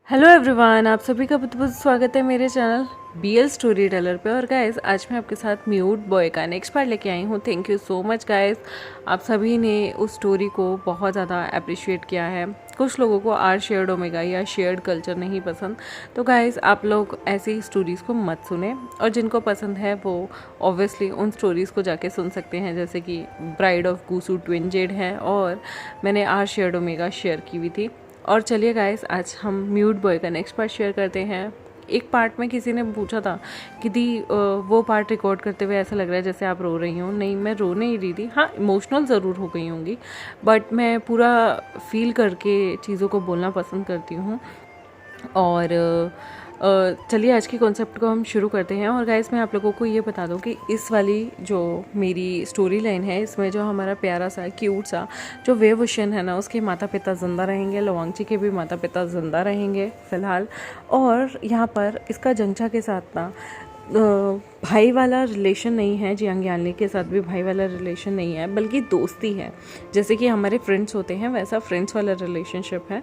Hello everyone, आप सभी का बहुत बहुत स्वागत है मेरे चैनल BL स्टोरी टेलर पे। और गाइस, आज मैं आपके साथ म्यूट बॉय का नेक्स्ट पार्ट लेके आई हूँ। Thank you so much guys, आप सभी ने उस स्टोरी को बहुत ज़्यादा अप्रिशिएट किया है। कुछ लोगों को आर शेयर्ड ओमेगा या शेयर्ड कल्चर नहीं पसंद, तो गाइस आप लोग ऐसी स्टोरीज़ को मत सुने, और जिनको पसंद है वो ऑब्वियसली उन स्टोरीज़ को जाके सुन सकते हैं, जैसे कि ब्राइड ऑफ गूसू ट्विन जेड है और मैंने आर शेयर्ड ओमेगा शेयर की हुई थी। और चलिए गाइस, आज हम म्यूट बॉय का नेक्स्ट पार्ट शेयर करते हैं। एक पार्ट में किसी ने पूछा था कि दी वो पार्ट रिकॉर्ड करते हुए ऐसा लग रहा है जैसे आप रो रही हो। नहीं, मैं रो नहीं रही थी। हाँ, इमोशनल ज़रूर हो गई होंगी, बट मैं पूरा फील करके चीज़ों को बोलना पसंद करती हूँ। और चलिए आज की कॉन्सेप्ट को हम शुरू करते हैं। और गाइस, मैं आप लोगों को ये बता दूं कि इस वाली जो मेरी स्टोरी लाइन है, इसमें जो हमारा प्यारा सा क्यूट सा जो वेवुशन है ना, उसके माता पिता जिंदा रहेंगे। लवांगची के भी माता पिता जिंदा रहेंगे फ़िलहाल। और यहाँ पर इसका जंचा के साथ ना भाई वाला रिलेशन नहीं है, जियांग यानली के साथ भी भाई वाला रिलेशन नहीं है, बल्कि दोस्ती है। जैसे कि हमारे फ्रेंड्स होते हैं, वैसा फ्रेंड्स वाला रिलेशनशिप है।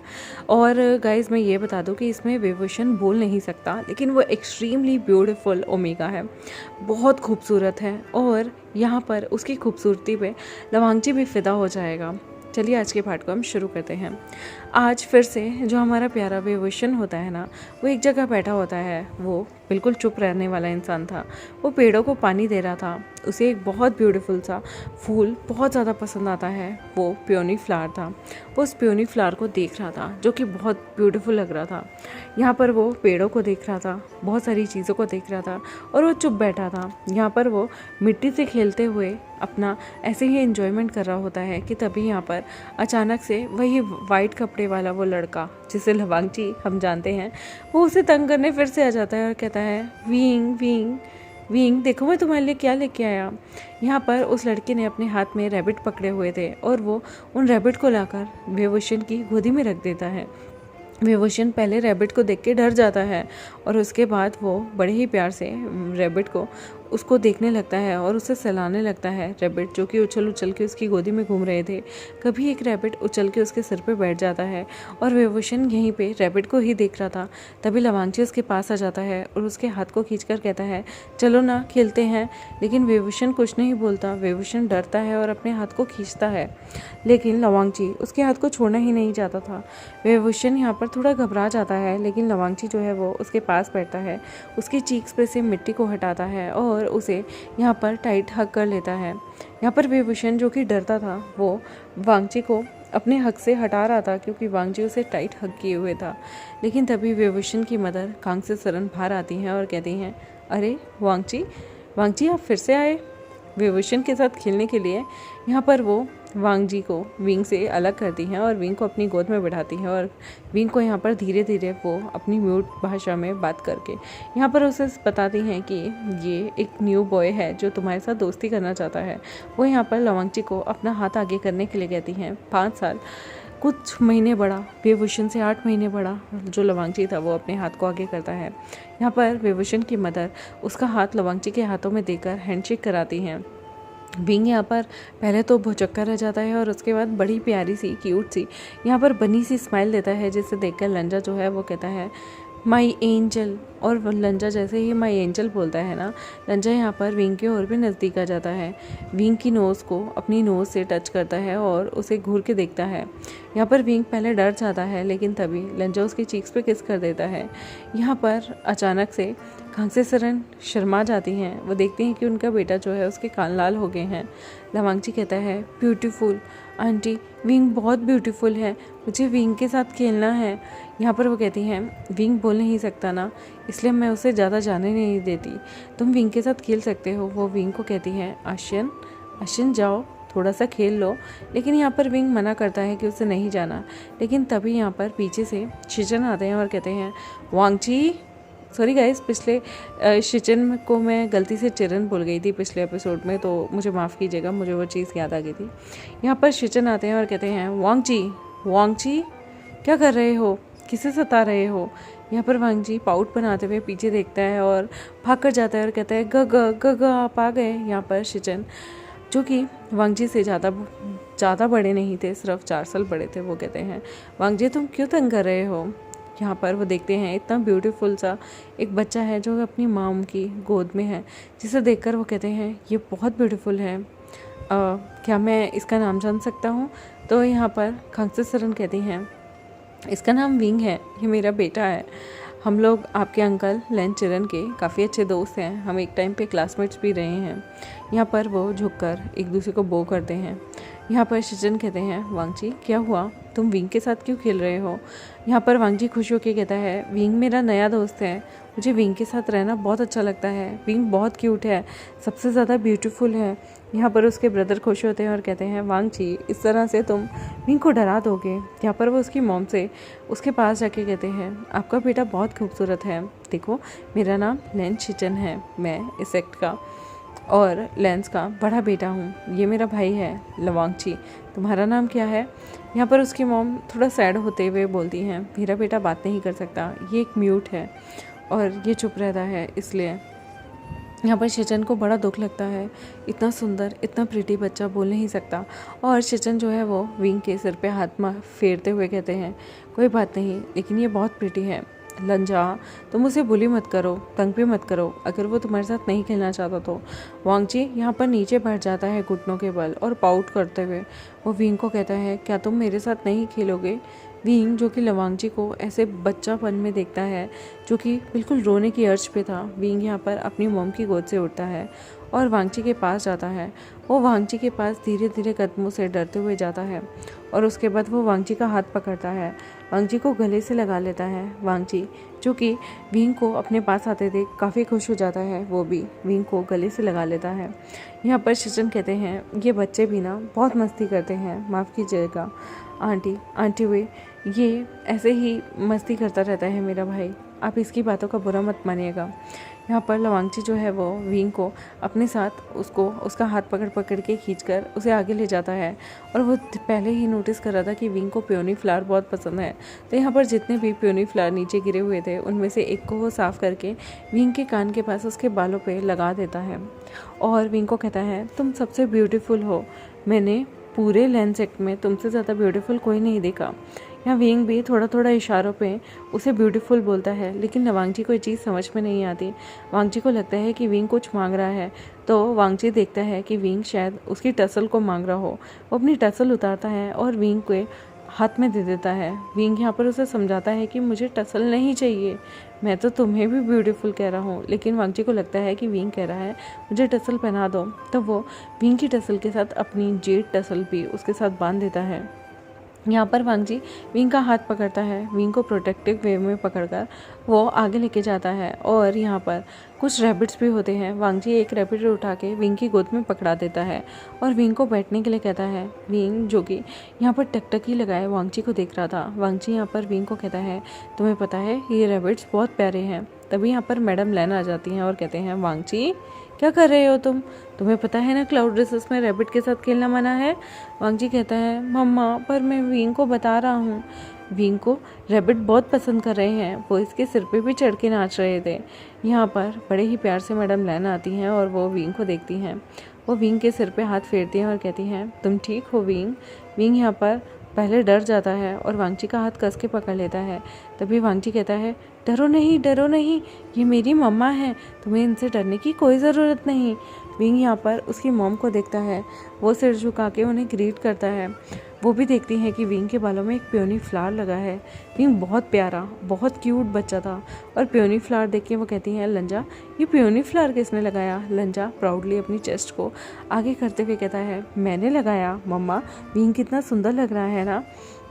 और गाइस, मैं ये बता दूं कि इसमें वेवुशन बोल नहीं सकता, लेकिन वो एक्सट्रीमली ब्यूटीफुल ओमेगा है, बहुत खूबसूरत है। और यहाँ पर उसकी खूबसूरती पे लवांगची भी फिदा हो जाएगा। चलिए आज के पार्ट को हम शुरू करते हैं। आज फिर से जो हमारा प्यारा वेवुशन होता है ना, वो एक जगह बैठा होता है। वो बिल्कुल चुप रहने वाला इंसान था। वो पेड़ों को पानी दे रहा था। उसे एक बहुत ब्यूटीफुल सा फूल बहुत ज़्यादा पसंद आता है, वो पियोनी फ्लावर था। वो उस पियोनी फ्लावर को देख रहा था, जो कि बहुत ब्यूटीफुल लग रहा था। यहाँ पर वो पेड़ों को देख रहा था, बहुत सारी चीज़ों को देख रहा था, और वो चुप बैठा था। यहाँ पर वो मिट्टी से खेलते हुए अपना ऐसे ही एंजॉयमेंट कर रहा होता है कि तभी यहाँ पर अचानक से वही वाइट कपड़े वाला वो लड़का, जिसे लवांगची हम जानते हैं, वो उसे तंग करने फिर से आ जाता है और कहता है, विंग विंग विंग, देखो मैं तुम्हारे लिए क्या लेके आया। यहाँ पर उस लड़के ने अपने हाथ में रैबिट पकड़े हुए थे, और वो उन रैबिट को लाकर वेवुशन की गोदी में रख देता है। वेवुशन पहले रैबिट को देख के डर जाता है, और उसके बाद वो बड़े ही प्यार से रैबिट को उसको देखने लगता है और उसे सहलाने लगता है। रैबिट जो कि उछल उछल के उसकी गोदी में घूम रहे थे, कभी एक रैबिट उछल के उसके सिर पे बैठ जाता है, और वेवुशन यहीं पे रैबिट को ही देख रहा था। तभी लवांगची उसके पास आ जाता है और उसके हाथ को खींचकर कहता है, चलो ना खेलते हैं। लेकिन वेवुशन कुछ नहीं बोलता। वेवुशन डरता है और अपने हाथ को खींचता है, लेकिन लवांगची उसके हाथ को छोड़ना ही नहीं चाहता था। वेवुशन यहाँ पर थोड़ा घबरा जाता है, लेकिन लवांगची जो है वो उसके पास बैठता है, उसकी चीक्स पे से मिट्टी को हटाता है और उसे यहाँ पर टाइट हग कर लेता है। यहाँ पर वेवुशन जो कि डरता था, वो वांगची को अपने हक से हटा रहा था, क्योंकि वांगची उसे टाइट हग किए हुए था। लेकिन तभी वेवुशन की मदर कांगसे सरन बाहर आती हैं और कहती हैं, अरे वांगची, वांगची आप फिर से आए वेवुशन के साथ खेलने के लिए। यहाँ पर वो वांगजी को विंग से अलग करती हैं और विंग को अपनी गोद में बिठाती हैं, और विंग को यहाँ पर धीरे धीरे वो अपनी म्यूट भाषा में बात करके यहाँ पर उसे बताती हैं कि ये एक न्यू बॉय है जो तुम्हारे साथ दोस्ती करना चाहता है। वो यहाँ पर लवांगची को अपना हाथ आगे करने के लिए कहती हैं। 5 साल कुछ महीने बड़ा, वेवुशन से 8 महीने बड़ा जो लवांगची था, वो अपने हाथ को आगे करता है। यहाँ पर वेवुशन की मदर उसका हाथ लवांगची के हाथों में देकर हैंडशेक कराती हैं। विंग यहाँ पर पहले तो भौचक्का रह जाता है, और उसके बाद बड़ी प्यारी सी क्यूट सी यहाँ पर बनी सी स्माइल देता है, जिसे देखकर लंजा जो है वो कहता है, माई एंजल। और लंजा जैसे ही माई एंजल बोलता है ना, लंजा यहाँ पर विंग के और भी नज़दीक आ जाता है। विंग की नोज़ को अपनी नोज़ से टच करता है और उसे घूर के देखता है। यहाँ पर विंग पहले डर जाता है, लेकिन तभी लंजा उसकी चीक्स पे किस कर देता है। यहाँ पर अचानक से कांगसे सरन शर्मा जाती हैं। वो देखती हैं कि उनका बेटा जो है उसके कान लाल हो गए हैं। लवांगची कहता है, ब्यूटीफुल आंटी, विंग बहुत ब्यूटीफुल है, मुझे विंग के साथ खेलना है। यहाँ पर वो कहती हैं, विंग बोल नहीं सकता ना, इसलिए मैं उसे ज़्यादा जाने नहीं देती, तुम विंग के साथ खेल सकते हो। वो विंग को कहती हैं, आशियन आशियन जाओ थोड़ा सा खेल लो। लेकिन यहाँ पर विंग मना करता है कि उसे नहीं जाना। लेकिन तभी यहाँ पर पीछे से शिचन आते हैं और कहते हैं, वांगची, सॉरी गाइस, पिछले शिचन को मैं गलती से चिरन बोल गई थी पिछले एपिसोड में, तो मुझे माफ़ कीजिएगा, मुझे वो चीज़ याद आ गई थी। यहाँ पर शिचन आते हैं और कहते हैं, वांगची, वांगची क्या कर रहे हो, किसे सता रहे हो। यहाँ पर वांगजी पाउट बनाते हुए पीछे देखता है और भाग कर जाता है और कहता है, ग आप आ गए। यहाँ पर शिचन, जो कि वांगजी से ज़्यादा बड़े नहीं थे, सिर्फ 4 साल बड़े थे, वो कहते हैं, वांगजी तुम क्यों तंग कर रहे हो। यहाँ पर वो देखते हैं इतना ब्यूटीफुल सा एक बच्चा है जो अपनी माम की गोद में है, जिसे देखकर वो कहते हैं ये बहुत ब्यूटीफुल है, क्या मैं इसका नाम जान सकता हूँ? तो यहाँ पर खांगसे सरन कहती हैं इसका नाम विंग है, ये मेरा बेटा है। हम लोग आपके अंकल लेन चिरन के काफ़ी अच्छे दोस्त हैं, हम एक टाइम पे क्लासमेट्स भी रहे हैं। यहाँ पर वो झुककर एक दूसरे को बो करते हैं। यहाँ पर शिजन कहते हैं वांगची क्या हुआ, तुम विंग के साथ क्यों खेल रहे हो? यहाँ पर वांगची खुश होकर कहता है विंग मेरा नया दोस्त है, मुझे विंग के साथ रहना बहुत अच्छा लगता है, विंग बहुत क्यूट है, सबसे ज़्यादा ब्यूटीफुल है। यहाँ पर उसके ब्रदर खुश होते हैं और कहते हैं वांगची इस तरह से तुम विंग को डरा दोगे। यहाँ पर वो उसकी मॉम से उसके पास जाके कहते हैं आपका बेटा बहुत खूबसूरत है, देखो मेरा नाम लेन शिचन है, मैं इस सेक्ट का और लेंस का बड़ा बेटा हूँ, ये मेरा भाई है लवांगची, तुम्हारा नाम क्या है? यहाँ पर उसकी मॉम थोड़ा सैड होते हुए बोलती हैं मेरा बेटा बात नहीं कर सकता, ये एक म्यूट है और ये चुप रहता है, इसलिए। यहाँ पर शिचन को बड़ा दुख लगता है, इतना सुंदर इतना प्रीटी बच्चा बोल नहीं सकता। और शिचन जो है वो विंग के सिर पे हाथ फेरते हुए कहते हैं कोई बात नहीं, लेकिन ये बहुत प्रीटी है। लंजा तुम उसे बुली मत करो, तंग भी मत करो, अगर वो तुम्हारे साथ नहीं खेलना चाहता तो। वांगची यहाँ पर नीचे बैठ जाता है घुटनों के बल और पाउट करते हुए वो विंग को कहता है क्या तुम मेरे साथ नहीं खेलोगे? विंग जो कि लवांगची को ऐसे बच्चापन में देखता है, जो कि बिल्कुल रोने की अर्ज पे था, विंग यहाँ पर अपनी मॉम की गोद से उठता है और वांगची के पास जाता है। वो वांगची के पास धीरे धीरे कदमों से डरते हुए जाता है और उसके बाद वो वांगची का हाथ पकड़ता है, वांगची को गले से लगा लेता है। वांगची जो कि विंग को अपने पास आते देख काफ़ी खुश हो जाता है, वो भी विंग को गले से लगा लेता है। यहाँ पर शिचन कहते हैं ये बच्चे भी ना बहुत मस्ती करते हैं, माफ़ कीजिएगा आंटी वे ये ऐसे ही मस्ती करता रहता है मेरा भाई, आप इसकी बातों का बुरा मत मानिएगा। यहाँ पर लवांगची जो है वो विंग को अपने साथ उसका हाथ पकड़ के खींचकर उसे आगे ले जाता है और वो पहले ही नोटिस कर रहा था कि विंग को पियोनी फ्लावर बहुत पसंद है। तो यहाँ पर जितने भी पियोनी फ्लावर नीचे गिरे हुए थे उनमें से एक को वो साफ़ करके विंग के कान के पास उसके बालों पे लगा देता है और विंग को कहता है तुम सबसे ब्यूटीफुल हो, मैंने पूरे लेंस सेक्ट में तुमसे ज़्यादा ब्यूटीफुल कोई नहीं देखा। यहाँ विंग भी थोड़ा थोड़ा इशारों पे उसे ब्यूटीफुल बोलता है, लेकिन वांगची को ये चीज़ समझ में नहीं आती। वांगची को लगता है कि विंग कुछ मांग रहा है, तो वांगची देखता है कि विंग शायद उसकी टसल को मांग रहा हो। वो अपनी टसल उतारता है और विंग को हाथ में दे देता है। विंग यहाँ पर उसे समझाता है कि मुझे टसल नहीं चाहिए, मैं तो तुम्हें भी ब्यूटीफुल कह रहा हूँ, लेकिन वांगची को लगता है कि विंग कह रहा है मुझे टसल पहना दो, तो वो विंग की टसल के साथ अपनी जेड टसल भी उसके साथ बांध देता है। यहाँ पर वांगची विंग का हाथ पकड़ता है, विंग को प्रोटेक्टिव वे में पकड़कर वो आगे लेके जाता है और यहाँ पर कुछ रैबिट्स भी होते हैं। वांगची एक रैबिट उठा के विंग की गोद में पकड़ा देता है और विंग को बैठने के लिए कहता है। विंग जो कि यहाँ पर टकटकी लगाए वांगची को देख रहा था, वांगची यहाँ पर विंग को कहता है तुम्हें पता है ये रैबिट्स बहुत प्यारे हैं। तभी यहाँ पर मैडम लेन आ जाती हैं और कहते हैं वांगची क्या कर रहे हो तुम्हें पता है ना क्लाउड ड्रेसेस में रैबिट के साथ खेलना मना है? वांगची कहता है मम्मा पर मैं विंग को बता रहा हूँ, विंग को रैबिट बहुत पसंद कर रहे हैं, वो इसके सिर पे भी चढ़ के नाच रहे थे। यहाँ पर बड़े ही प्यार से मैडम लेन आती हैं और वो विंग को देखती हैं, वो विंग के सिर पे हाथ फेरती हैं और कहती हैं तुम ठीक हो विंग? विंग यहाँ पर पहले डर जाता है और वांगची का हाथ कस के पकड़ लेता है। तभी वांगची कहता है डरो नहीं, ये मेरी मम्मा है, तुम्हें इनसे डरने की कोई ज़रूरत नहीं। विंग यहाँ पर उसकी मॉम को देखता है, वो सिर झुका के उन्हें ग्रीट करता है। वो भी देखती हैं कि विंग के बालों में एक पियोनी फ्लावर लगा है। विंग बहुत प्यारा बहुत क्यूट बच्चा था और पियोनी फ्लावर देख के वो कहती हैं लंजा ये पियोनी फ्लावर किसने लगाया? लंजा प्राउडली अपनी चेस्ट को आगे करते हुए कहता है मैंने लगाया मम्मा, विंग कितना सुंदर लग रहा है ना।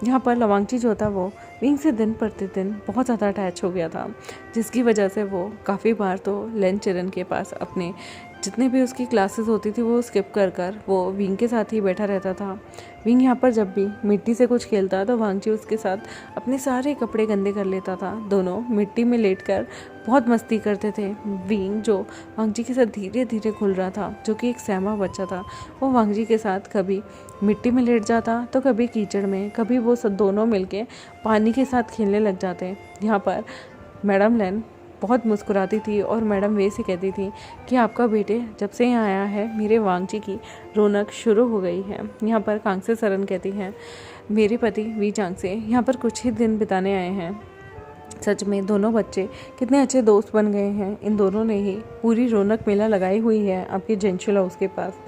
यहाँ पर लवांगची जो था वो विंग से दिन प्रतिदिन बहुत ज़्यादा अटैच हो गया था, जिसकी वजह से वो काफ़ी बार तो लेन चिरन के पास अपने जितने भी उसकी क्लासेस होती थी वो स्किप कर वो विंग के साथ ही बैठा रहता था। विंग यहाँ पर जब भी मिट्टी से कुछ खेलता तो वांगची उसके साथ अपने सारे कपड़े गंदे कर लेता था। दोनों मिट्टी में लेटकर बहुत मस्ती करते थे। विंग जो वांगची के साथ धीरे धीरे खुल रहा था, जो कि एक सहमा बच्चा था, वो वांगची के साथ कभी मिट्टी में लेट जाता तो कभी कीचड़ में, कभी वो सब दोनों मिलके पानी के साथ खेलने लग जाते। यहाँ पर मैडम लेन बहुत मुस्कुराती थी और मैडम वे से कहती थी कि आपका बेटे जब से यहाँ आया है मेरे वांगची की रौनक शुरू हो गई है। यहाँ पर खांगसे सरन कहती हैं मेरे पति वी चांगसे यहाँ पर कुछ ही दिन बिताने आए हैं, सच में दोनों बच्चे कितने अच्छे दोस्त बन गए हैं। इन दोनों ने ही पूरी रौनक मेला लगाई हुई है आपके जेंशुल हाउस के पास।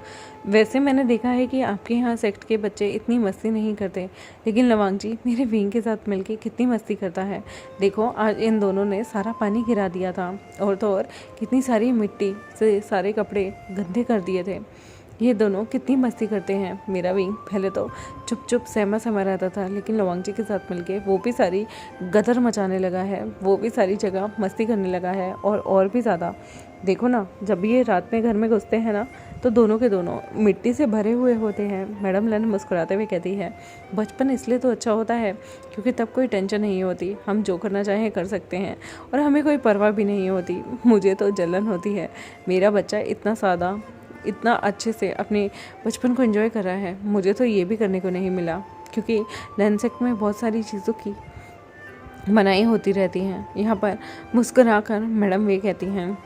वैसे मैंने देखा है कि आपके यहाँ सेक्ट के बच्चे इतनी मस्ती नहीं करते, लेकिन लवांग जी मेरे विंग के साथ मिलके कितनी मस्ती करता है। देखो आज इन दोनों ने सारा पानी गिरा दिया था, और तो और कितनी सारी मिट्टी से सारे कपड़े गंदे कर दिए थे। ये दोनों कितनी मस्ती करते हैं। मेरा विंग पहले तो चुप चुप सहमा सहमा रहता था, लेकिन लवांग जी के साथ मिलके वो भी सारी गदर मचाने लगा है, वो भी सारी जगह मस्ती करने लगा है, और भी ज़्यादा। देखो ना, जब ये रात में घर में घुसते हैं ना, तो दोनों के दोनों मिट्टी से भरे हुए होते हैं। मैडम लन मुस्कुराते हुए कहती है, बचपन इसलिए तो अच्छा होता है क्योंकि तब कोई टेंशन नहीं होती, हम जो करना चाहें कर सकते हैं और हमें कोई परवाह भी नहीं होती। मुझे तो जलन होती है, मेरा बच्चा इतना सादा इतना अच्छे से अपने बचपन को एंजॉय कर रहा है, मुझे तो ये भी करने को नहीं मिला, क्योंकि लन सेक्ट में बहुत सारी चीज़ों की मनाही होती रहती हैं। यहाँ पर मुस्कुराकर मैडम वे कहती हैं,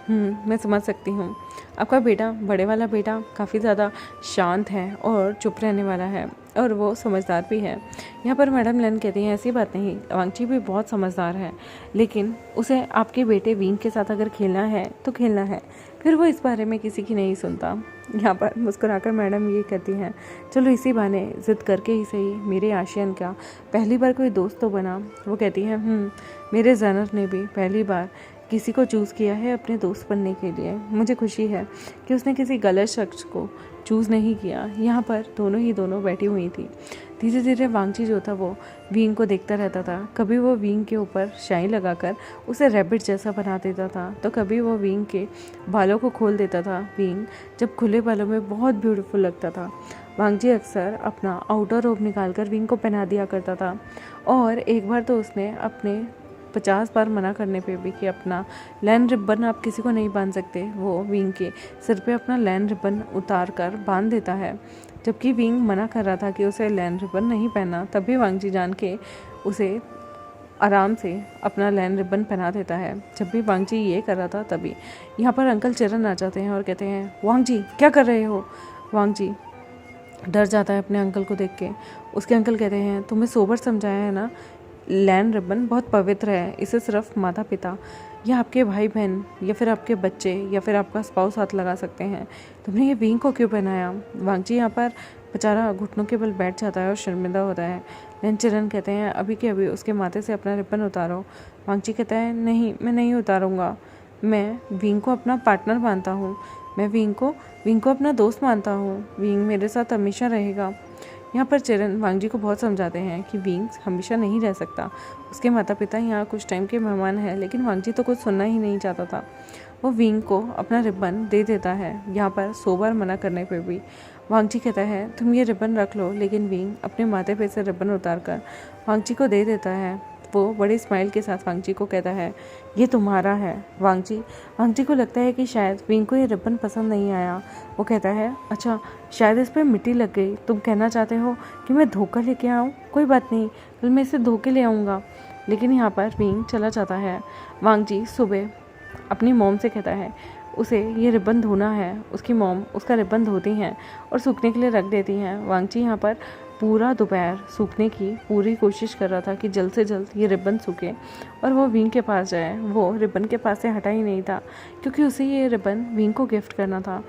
मैं समझ सकती हूँ, आपका बेटा, बड़े वाला बेटा काफ़ी ज़्यादा शांत है और चुप रहने वाला है, और वो समझदार भी है। यहाँ पर मैडम लन कहती हैं, ऐसी बात नहीं, लवांगची भी बहुत समझदार है, लेकिन उसे आपके बेटे विंग के साथ अगर खेलना है तो खेलना है, फिर वो इस बारे में किसी की नहीं सुनता। यहाँ पर मुस्कुराकर मैडम ये कहती हैं, चलो इसी बहाने ज़िद करके ही सही मेरे आशियान का पहली बार कोई दोस्त तो बना। वो कहती हैं, मेरे जनर ने भी पहली बार किसी को चूज़ किया है अपने दोस्त बनने के लिए। मुझे खुशी है कि उसने किसी गलत शख्स को चूज़ नहीं किया। यहाँ पर दोनों बैठी हुई थी। धीरे धीरे वांगची जो था वो विंग को देखता रहता था। कभी वो विंग के ऊपर शाई लगाकर उसे रैबिट जैसा बना देता था, तो कभी वो विंग के बालों को खोल देता था। विंग जब खुले बालों में बहुत ब्यूटीफुल लगता था। वांगची अक्सर अपना आउटर रोब निकालकर विंग को पहना दिया करता था, और एक बार तो उसने अपने 50 बार मना करने पे भी कि अपना लैंड रिबन आप किसी को नहीं बांध सकते, वो विंग के सिर पे अपना लैंड रिबन उतार कर बांध देता है। जबकि विंग मना कर रहा था कि उसे लैंड रिबन नहीं पहनना, तभी वांगजी जान के उसे आराम से अपना लैंड रिबन पहना देता है। जब भी वांगजी ये कर रहा था, तभी यहाँ पर अंकल चरण आ जाते हैं और कहते हैं, वांगजी क्या कर रहे हो। वांगजी डर जाता है अपने अंकल को देख के। उसके अंकल कहते हैं, तुम्हें सोबर समझाया है ना, लैंड रिबन बहुत पवित्र है, इसे सिर्फ माता पिता या आपके भाई बहन या फिर आपके बच्चे या फिर आपका स्पाउस हाथ लगा सकते हैं, तुमने ये विंग को क्यों पहनाया। वांगजी यहाँ पर बेचारा घुटनों के बल बैठ जाता है और शर्मिंदा होता है। लेकिन चरण कहते हैं, अभी के अभी उसके माथे से अपना रिबन उतारो। वांगजी कहता है, नहीं, मैं नहीं उतारूँगा, मैं विंग को अपना पार्टनर मानता हूँ, मैं विंग को अपना दोस्त मानता हूँ, विंग मेरे साथ हमेशा रहेगा। यहाँ पर चरण वांगजी को बहुत समझाते हैं कि विंग हमेशा नहीं रह सकता, उसके माता पिता यहाँ कुछ टाइम के मेहमान हैं, लेकिन वांगजी तो कुछ सुनना ही नहीं चाहता था। वो विंग को अपना रिबन दे देता है। यहाँ पर 100 बार मना करने पर भी वांगजी कहता है, तुम ये रिबन रख लो, लेकिन विंग अपने माथे पे से रिबन उतार कर वांगजी को दे देता है। वो बड़े स्माइल के साथ वांगजी को कहता है, ये तुम्हारा है। वांगजी को लगता है कि शायद विंग को ये रिबन पसंद नहीं आया। वो कहता है, अच्छा, शायद इस पर मिट्टी लग गई, तुम कहना चाहते हो कि मैं धोखा लेके आऊँ, कोई बात नहीं, कल मैं इसे धो के ले आऊँगा। लेकिन यहाँ पर विंग चला जाता है। वांगजी सुबह अपनी मॉम से कहता है, उसे ये रिबन धोना है। उसकी मॉम उसका रिबन धोती हैं और सूखने के लिए रख देती हैं। वांगजी यहाँ पर पूरा दोपहर सूखने की पूरी कोशिश कर रहा था कि जल्द से जल्द ये रिबन सूखे और वो विंग के पास जाए। वो रिबन के पास से हटा ही नहीं था, क्योंकि उसे ये रिबन विंग को गिफ्ट करना था।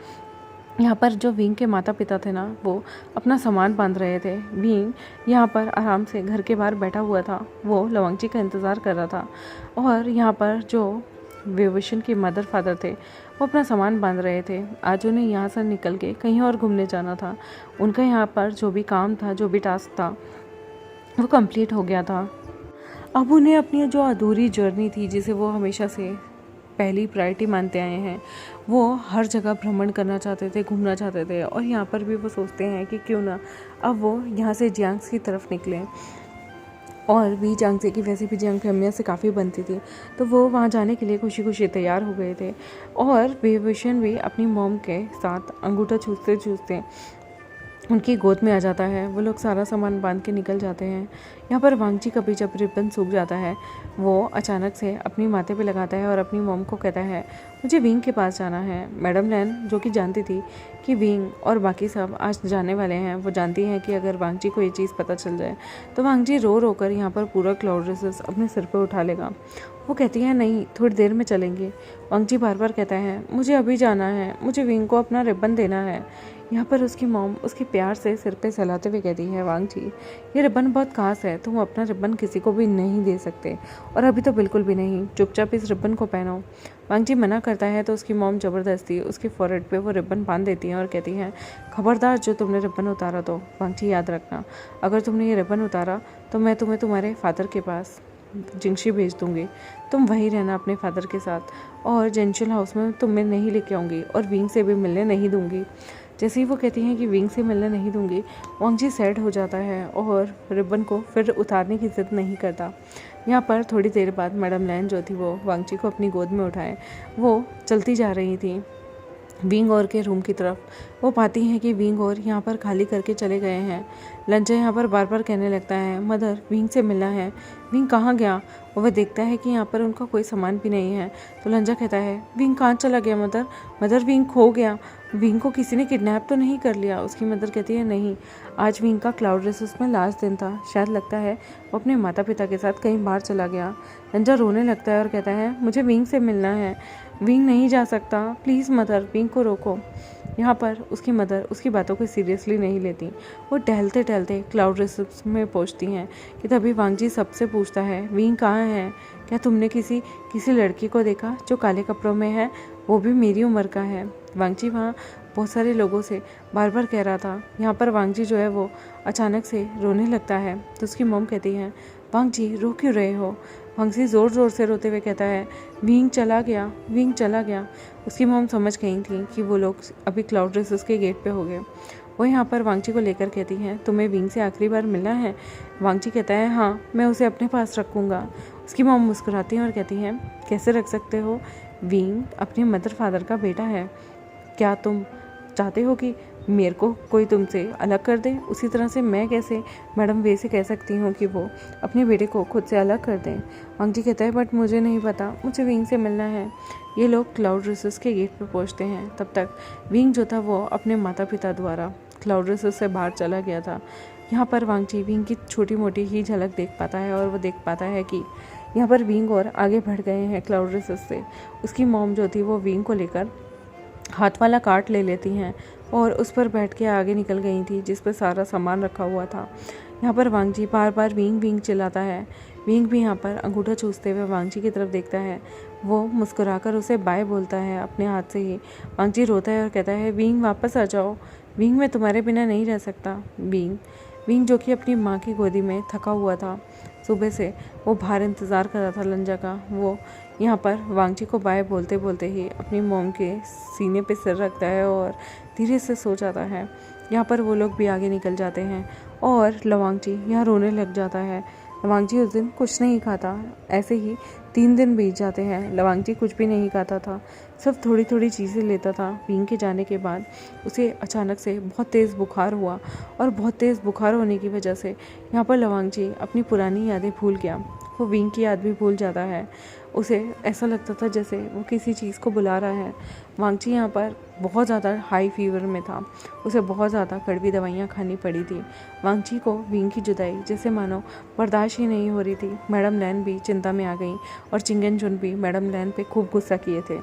यहाँ पर जो विंग के माता पिता थे ना, वो अपना सामान बांध रहे थे। विंग यहाँ पर आराम से घर के बाहर बैठा हुआ था, वो लवांगची का इंतज़ार कर रहा था। और यहाँ पर जो विभूषण के मदर फादर थे, वो अपना सामान बांध रहे थे। आज उन्हें यहाँ से निकल के कहीं और घूमने जाना था। उनका यहाँ पर जो भी काम था, जो भी टास्क था, वो कंप्लीट हो गया था। अब उन्हें अपनी जो अधूरी जर्नी थी, जिसे वो हमेशा से पहली प्रायोरिटी मानते आए हैं, वो हर जगह भ्रमण करना चाहते थे, घूमना चाहते थे। और यहाँ पर भी वो सोचते हैं कि क्यों ना अब वो यहाँ से जियांग्स की तरफ निकलें। और भी जियांग्स की वैसे भी जियांग फैमिली से काफ़ी बनती थी, तो वो वहाँ जाने के लिए खुशी खुशी तैयार हो गए थे। और विभूषण भी अपनी मॉम के साथ अंगूठा चूसते चूसते उनकी गोद में आ जाता है। वो लोग सारा सामान बांध के निकल जाते हैं। यहाँ पर वांगची का भी जब रिबन सूख जाता है, वो अचानक से अपनी माथे पे लगाता है और अपनी मॉम को कहता है मुझे विंग के पास जाना है। मैडम लैन जो कि जानती थी कि विंग और बाकी सब आज जाने वाले हैं, वो जानती हैं कि अगर वांगची को ये चीज़ पता चल जाए तो वांगची रो रो कर यहाँ पर पूरा क्लाउड रेसेस अपने सिर पर उठा लेगा। वो कहती है नहीं, थोड़ी देर में चलेंगे। वांगची बार बार कहता है मुझे अभी जाना है, मुझे विंग को अपना रिबन देना है। यहाँ पर उसकी मॉम उसके प्यार से सिर पे सहलाते हुए कहती है वांगची ये रिबन बहुत खास है, तुम अपना रिबन किसी को भी नहीं दे सकते, और अभी तो बिल्कुल भी नहीं, चुपचाप इस रिबन को पहनो। वांगची मना करता है तो उसकी मॉम ज़बरदस्ती उसके फॉरहेड पे वो रिबन बांध देती है और कहती है खबरदार जो तुमने रिबन उतारा तो वांगची याद रखना, अगर तुमने ये रिबन उतारा तो मैं तुम्हें तुम्हारे फादर के पास जिंगशी भेज दूंगी, तुम वहीं रहना अपने फादर के साथ, और जेंशुल हाउस में तुम्हें नहीं लेके आऊँगी और विंग से भी मिलने नहीं दूंगी। जैसे ही वो कहती हैं कि विंग से मिलने नहीं दूंगी, वांगची सैड हो जाता है और रिबन को फिर उतारने की जिद नहीं करता। यहाँ पर थोड़ी देर बाद मैडम लैन जो थी वो वांगची को अपनी गोद में उठाए वो चलती जा रही थी विंग और के रूम की तरफ। वो पाती हैं कि विंग और यहाँ पर खाली करके चले गए हैं। लंचा यहाँ पर बार बार कहने लगता है मदर विंग से मिलना है, विंग कहाँ गया। और वह देखता है कि यहाँ पर उनका कोई सामान भी नहीं है, तो लंजा कहता है विंग कहाँ चला गया मदर, मदर विंग खो गया, विंग को किसी ने किडनैप तो नहीं कर लिया। उसकी मदर कहती है नहीं, आज विंग का क्लाउड रेसेस में लास्ट दिन था, शायद लगता है वो अपने माता पिता के साथ कहीं बाहर चला गया। लंजा रोने लगता है और कहता है मुझे विंग से मिलना है, विंग नहीं जा सकता, प्लीज़ मदर विंग को रोको। यहाँ पर उसकी मदर उसकी बातों को सीरियसली नहीं लेती। वो टहलते टहलते क्लाउड रेसेस में पहुँचती हैं कि तभी वांगची सबसे पूछता है विंग कहाँ है, क्या तुमने किसी लड़की को देखा जो काले कपड़ों में है, वो भी मेरी उम्र का है। वांगची वहाँ बहुत सारे लोगों से बार बार कह रहा था। यहाँ पर वांगची जो है वो अचानक से रोने लगता है तो उसकी मॉम कहती है वांगची रो क्यों रहे हो। वांगची ज़ोर ज़ोर से रोते हुए कहता है विंग चला गया, विंग चला गया। उसकी मॉम समझ गई थी कि वो लोग अभी क्लाउड रेसेस के गेट पे हो गए। वो यहाँ पर वांगची को लेकर कहती हैं तुम्हें विंग से आखिरी बार मिलना है। वांगची कहता है हाँ, मैं उसे अपने पास रखूँगा। उसकी मॉम मुस्कुराती हैं और कहती हैं कैसे रख सकते हो, विंग अपने मदर फादर का बेटा है, क्या तुम चाहते हो कि मेरे को कोई तुमसे अलग कर दे। उसी तरह से मैं कैसे मैडम वे से कह सकती हूँ कि वो अपने बेटे को खुद से अलग कर दें। वांगची कहता है बट मुझे नहीं पता, मुझे विंग से मिलना है। ये लोग क्लाउड रेसेस के गेट पर पहुँचते हैं। तब तक विंग जो था वो अपने माता पिता द्वारा क्लाउड रेसेस से बाहर चला गया था। यहाँ पर वांगची विंग की छोटी मोटी ही झलक देख पाता है और वो देख पाता है कि यहाँ पर विंग और आगे बढ़ गए हैं क्लाउड रेसेस से। उसकी मॉम जो थी वो विंग को लेकर हाथ वाला कार्ट ले लेती हैं और उस पर बैठ के आगे निकल गई थी जिस पर सारा सामान रखा हुआ था। यहाँ पर वांगची बार बार विंग विंग चिल्लाता है। विंग भी यहाँ पर अंगूठा चूसते हुए वांगची की तरफ देखता है। वो मुस्कुराकर उसे बाय बोलता है अपने हाथ से ही। वांगची रोता है और कहता है विंग वापस आ जाओ, विंग मैं तुम्हारे बिना नहीं रह सकता। विंग जो कि अपनी माँ की गोदी में थका हुआ था, सुबह से वो बाहर इंतज़ार कर रहा था लंजा का। वो यहाँ पर वांगची को बाय बोलते बोलते ही अपनी मॉम के सीने पे सिर रखता है और धीरे से सो जाता है। यहाँ पर वो लोग भी आगे निकल जाते हैं और लवांगची यहाँ रोने लग जाता है। लवांगची उस दिन कुछ नहीं खाता। ऐसे ही 3 दिन बीत जाते हैं। लवांगची कुछ भी नहीं खाता था, सिर्फ थोड़ी थोड़ी चीज़ें लेता था। विंग के जाने के बाद उसे अचानक से बहुत तेज़ बुखार हुआ और बहुत तेज़ बुखार होने की वजह से यहाँ पर लवांगची अपनी पुरानी यादें भूल गया। वो विंग की याद भी भूल जाता है। उसे ऐसा लगता था जैसे वो किसी चीज़ को बुला रहा है। वांगची यहाँ पर बहुत ज़्यादा हाई फीवर में था। उसे बहुत ज़्यादा कड़वी दवाइयाँ खानी पड़ी थी। वांगची को विंग की जुदाई जैसे मानो बर्दाश्त ही नहीं हो रही थी। मैडम लैन भी चिंता में आ गई और चिंगन चुन भी मैडम लैन पे खूब गुस्सा किए थे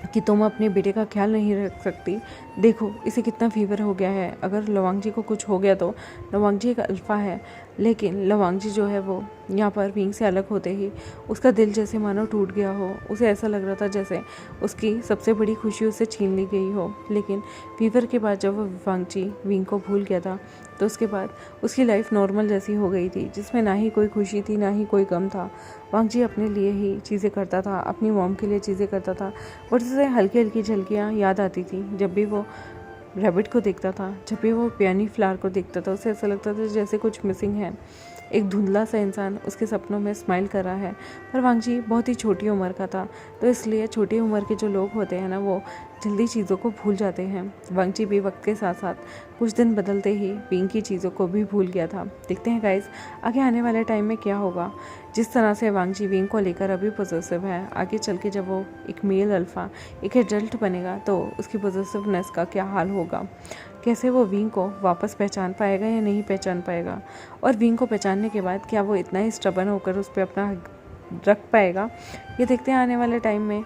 कि तुम अपने बेटे का ख्याल नहीं रख सकती, देखो इसे कितना फीवर हो गया है। अगर लवांगची को कुछ हो गया तो लवांगची एक अल्फ़ा है, लेकिन लवांगची जो है वो यहाँ पर विंग से अलग होते ही उसका दिल जैसे मानो टूट गया हो। उसे ऐसा लग रहा था जैसे उसकी सबसे बड़ी खुशी उससे छीन ली गई हो। लेकिन फीवर के बाद जब वो वांगची विंग को भूल गया था तो उसके बाद उसकी लाइफ नॉर्मल जैसी हो गई थी, जिसमें ना ही कोई खुशी थी ना ही कोई गम था। वांगची अपने लिए ही चीज़ें करता था, अपनी मॉम के लिए चीज़ें करता था और उसे हल्की हल्की झलकियाँ याद आती थी। जब भी वो रैबिट को देखता था, जब भी वो पियानी फ्लावर को देखता था, उसे ऐसा लगता था जैसे कुछ मिसिंग है। एक धुंधला सा इंसान उसके सपनों में स्माइल कर रहा है। पर वांगची बहुत ही छोटी उम्र का था, तो इसलिए छोटी उम्र के जो लोग होते हैं ना वो जल्दी चीज़ों को भूल जाते हैं। वांगची भी वक्त के साथ साथ कुछ दिन बदलते ही विंग की चीज़ों को भी भूल गया था। देखते हैं गाइस आगे आने वाले टाइम में क्या होगा। जिस तरह से वांगची विंग को लेकर अभी पॉजिटिव है, आगे चल के जब वो एक मेल अल्फ़ा एक एडल्ट बनेगा तो उसकी पॉजिटिवनेस का क्या हाल होगा, कैसे वो विंग को वापस पहचान पाएगा या नहीं पहचान पाएगा, और विंग को पहचानने के बाद क्या वो इतना ही स्टबर्न होकर उस पर अपना रख पाएगा, ये देखते हैं आने वाले टाइम में।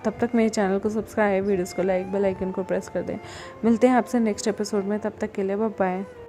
तब तक मेरे चैनल को सब्सक्राइब, वीडियोस को लाइक, बेल आइकन को प्रेस कर दें। मिलते हैं आपसे नेक्स्ट एपिसोड में, तब तक के लिए बाय बाय।